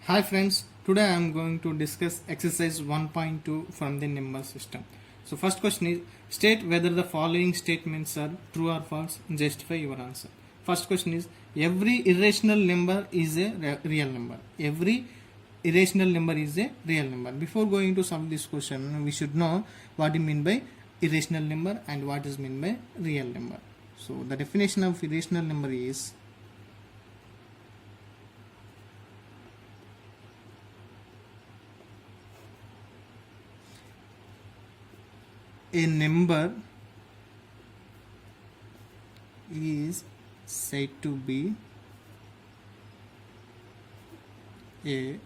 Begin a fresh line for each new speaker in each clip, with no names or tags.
Hi friends, today I am going to discuss exercise 1.2 from the number system. So first question is, state whether the following statements are true or false. Justify your answer. First question is, every irrational number is a real number. Every irrational number is a real number. Before going to solve this question, we should know what you mean by irrational number and what is meant by real number. So the definition of irrational number is a number is said to be a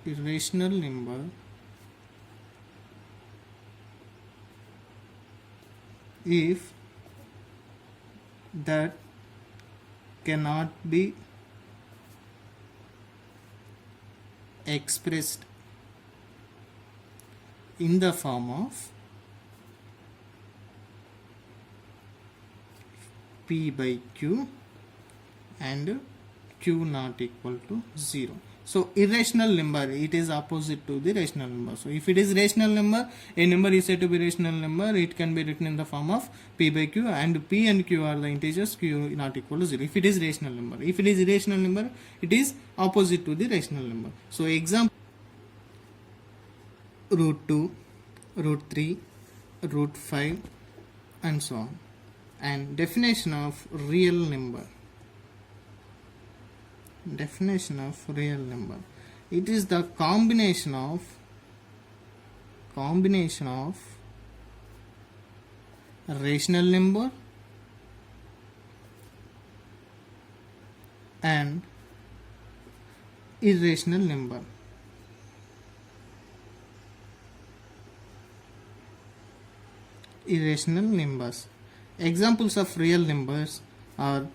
irrational number if that cannot be expressed in the form of P by Q and Q not equal to 0. So irrational number, it is opposite to the rational number. So if it is rational number, a number is said to be rational number, it can be written in the form of P by Q, and P and Q are the integers, Q not equal to 0. If it is rational number, if it is irrational number, it is opposite to the rational number. So example, root 2, root 3, root 5 and so on. And definition of real number. Definition of real number. It is the combination of rational number and irrational number. Irrational numbers. Examples of real numbers are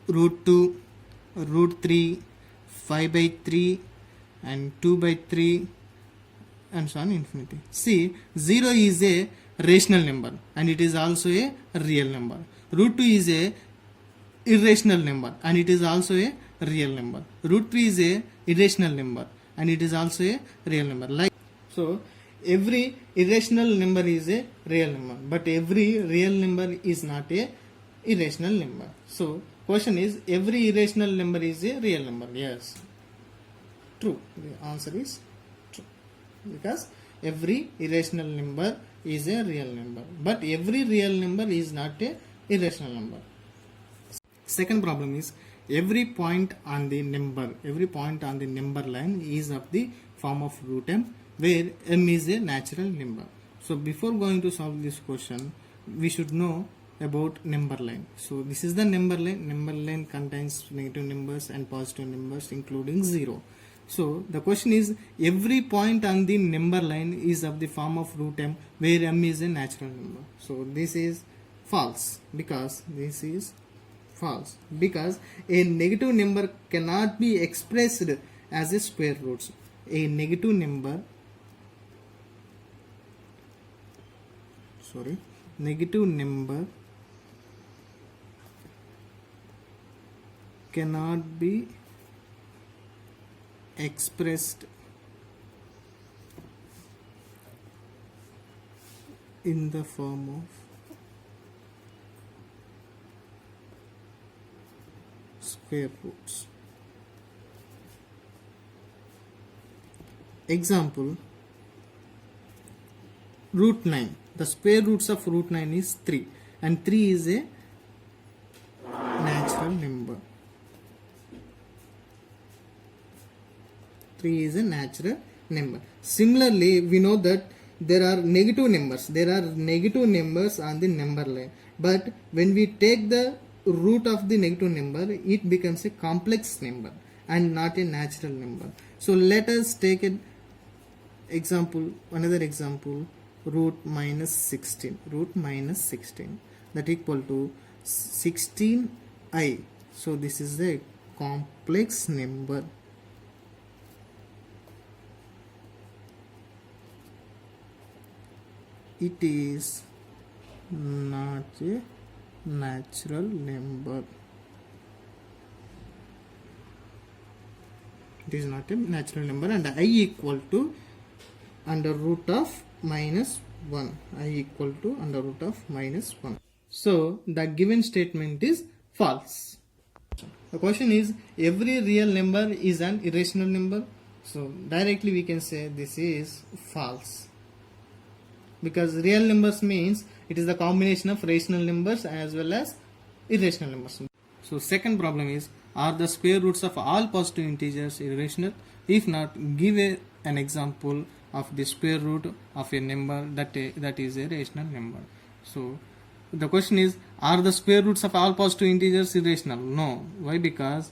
root 2, root 3, 5 by 3 and 2 by 3 and so on infinity. See, 0 is a rational number and it is also a real number. Root 2 is a irrational number and it is also a real number. Root 3 is a irrational number and it is also a real number. Like so, every irrational number is a real number, but every real number is not a irrational number. So question is, every irrational number is a real number? Yes, true. The answer is true, because every irrational number is a real number, but every real number is not a irrational number. Second problem is, every point on the number line is of the form of root m, where m is a natural number. So before going to solve this question, we should know about number line. So this is the number line. Number line contains negative numbers and positive numbers including 0. So the question is, every point on the number line is of the form of root m, where m is a natural number. So this is false, because this is false, because a negative number cannot be expressed as a square root. A negative number cannot be expressed in the form of square roots. Example, root 9. The square roots of root 9 is 3, and 3 is a natural number. 3 is a natural number. Similarly, we know that there are negative numbers. There are negative numbers on the number line. But when we take the root of the negative number, it becomes a complex number and not a natural number. So let us take an example, another example, root minus 16. Root minus 16, that equal to 16i. So this is a complex number. it is not a natural number. It is not a natural number, and I equal to under root of minus 1. I equal to under root of minus 1. So the given statement is false. The question is, every real number is an irrational number. So directly we can say this is false, because real numbers means it is the combination of rational numbers as well as irrational numbers. So second problem is, are the square roots of all positive integers irrational? If not, give an example of the square root of a number that is a rational number. So the question is, are the square roots of all positive integers irrational? No. Why? Because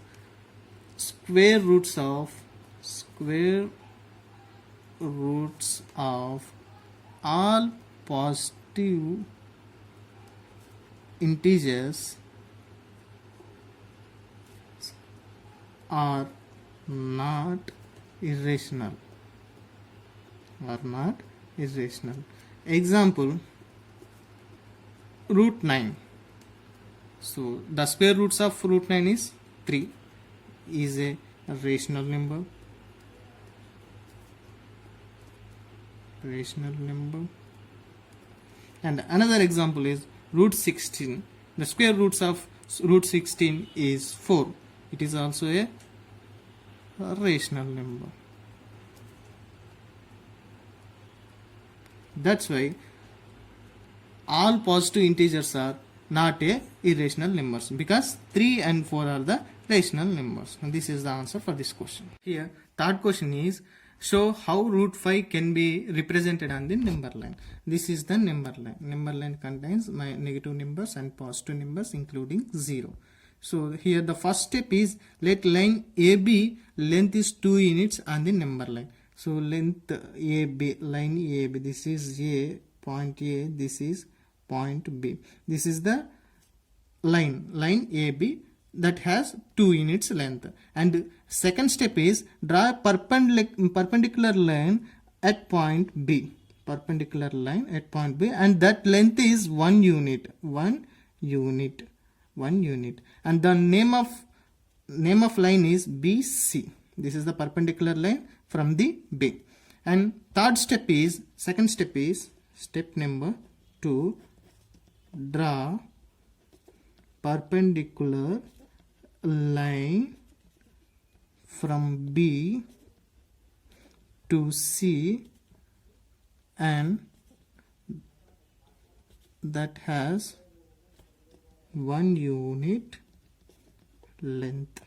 square roots of all positive integers are not irrational. Example, root 9. So the square roots of root 9 is 3, is a rational number. And another example is root 16. The square roots of root 16 is 4. It is also a rational number. That's why all positive integers are not a irrational numbers, because 3 and 4 are the rational numbers. And this is the answer for this question. Here, third question is, show how root 5 can be represented on the number line. This is the number line. Number line contains my negative numbers and positive numbers including 0. So here the first step is, let line AB length is 2 units on the number line. So length AB, line AB, this is A, point A, this is point B. This is the line AB that has 2 units length. And second step is, draw a perpendicular line at point B. Perpendicular line at point B, and that length is 1 unit. And the name of line is BC. This is the perpendicular line from the B. And second step is step number 2, draw perpendicular line from B to C, and that has 1 unit length.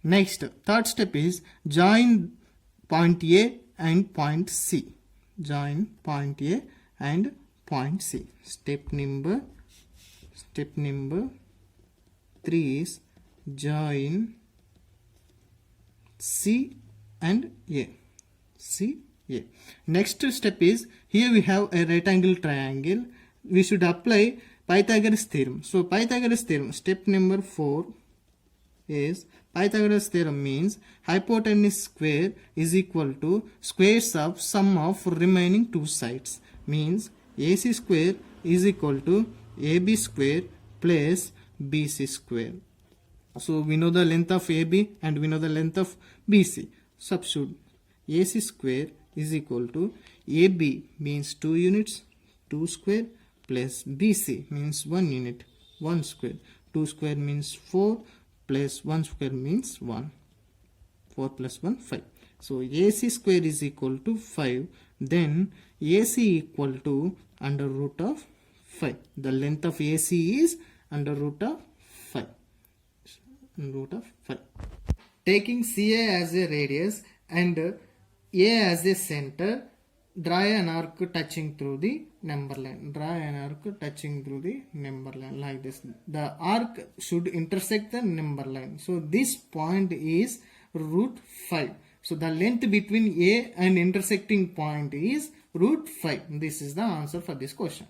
Next, third step is, join point A and point C. Join point A and point C. Step number 3 is, join C and A. Next step is, here we have a right angle triangle. We should apply Pythagoras theorem. So Pythagoras theorem, step number 4 is, Pythagoras theorem means hypotenuse square is equal to squares of sum of remaining two sides. Means AC square is equal to AB square plus BC square. So we know the length of AB and we know the length of BC. Substitute AC square is equal to AB means 2 units, 2 square, plus BC means 1 unit, 1 square. 2 square means 4 plus 1 square means 1. 4 plus 1, 5. So AC square is equal to 5. Then AC equal to under root of 5. The length of AC is under root of 5. Taking CA as a radius and A as a center, draw an arc touching through the number line. Like this. The arc should intersect the number line. So this point is root 5. So the length between A and intersecting point is root 5. This is the answer for this question.